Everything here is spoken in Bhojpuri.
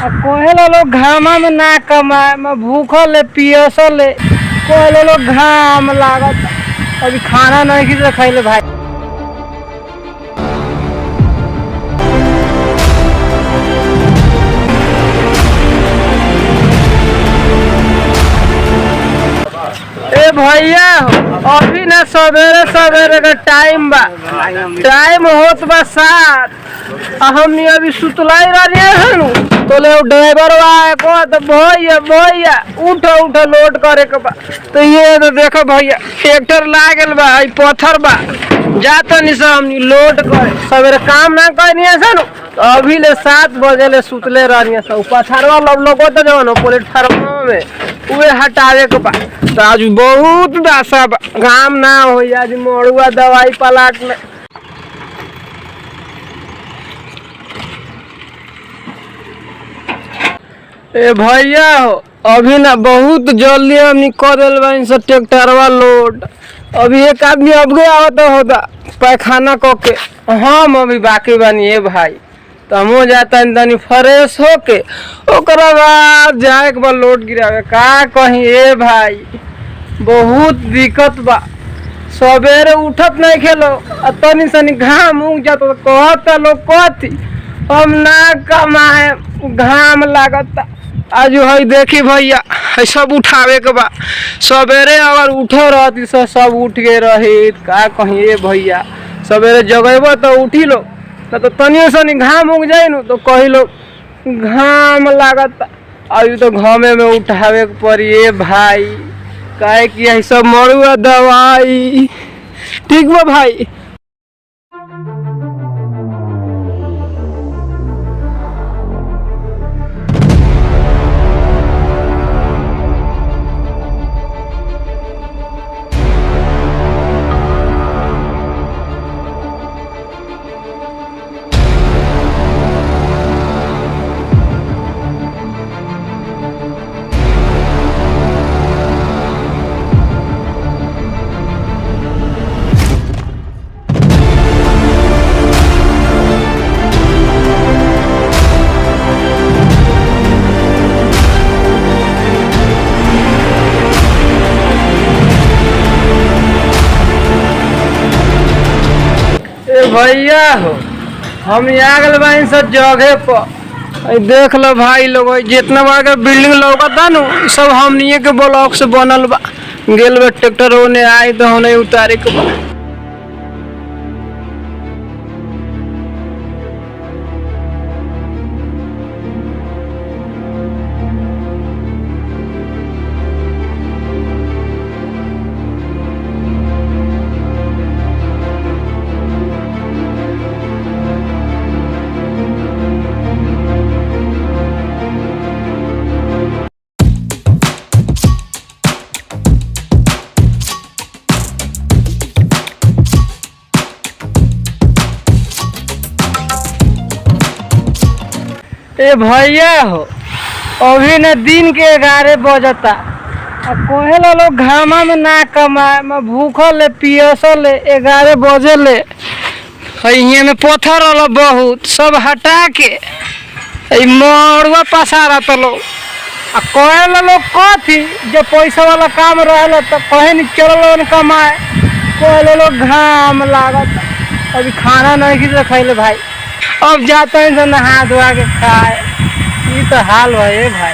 कोहेला लोग घामा में ना कमाए मैं भूखल है पियसल है। कोहेला लोग घाम लागत अभी खाना नहीं खिल खैले भाई। ए भैया अभी ना सवेरे सवेरे का टाइम बा, टाइम होत बा 7। हमनी अभी सुतलाई रही है तो ले ड्राइवर को तो भैया भैया उठ उठ लोड करे के बा। तो ये तो देखो भैया ट्रैक्टर लागल बा पत्थर बा जाता नहीं सब हमनी लोड करे सवेरे काम ना करनी है सन। तो अभी ले 7 बजे ले सुतले रही सब पत्थरवा लोग तो जवन प्लेटफार्म में उहे हटावे के बा। तो आज बहुत दासा काम ना हो आज मड़ुआ दवाई प्लाट में। ए भैया हो अभी ना बहुत जल्दी हमनी कर दिल ट्रैक्टरवा लोड। अभी एक आदमी अब गया होता पैखाना क के हम अभी बाकी बनी है भाई। तो हम जाता तनी फ्रेश होके ओकरा बाद जाए के बाद लोड गिरावे का कहीं। ए भाई बहुत दिक्कत बा सवेरे उठत नहीं खेलो तनी सनी घाम उग जाता तो कहता लोग कथी हम ना कमाए घाम लागता। आज है देखी भैया है सब उठावे के बा सवेरे अगर उठे रहती सब उठ के रही का कहीं। ए भैया सवेरे जगेब तो उठी लो तो तनियो सनी घाम उग जाए न तो कही लो घाम लागत। अभी तो घामे में उठावे के पड़ी। ए भाई काहे कि है सब मरुआ दवाई ठीक बा भाई। भैया हो हम आ गए भाई सब जगह पर देख लो भाई लोग जितना बड़ा बिल्डिंग लौकता न सब हमनिए के ब्लॉक से बनल बा। गेल बा ट्रैक्टर होने आई तो होने उतारे के बा। ए भैया हो अभी न दिन के 11 बजता कोहेला लोग घामा में ना कमाए मैं भूखल है पियसल है 11 बजे ले यहाँ में पत्थर वाला बहुत सब हटा के मड़ुआ पसारा तो लोग कोहेला लोग कथी जब पैसा वाला काम रहा तो कहे नहीं चलो कमाए। कोहेला लोग घाम लागत अभी खाना नहीं खिल खैले भाई। अब जाते हैं तो नहा धोआ के खाए। ये तो हाल है भाई।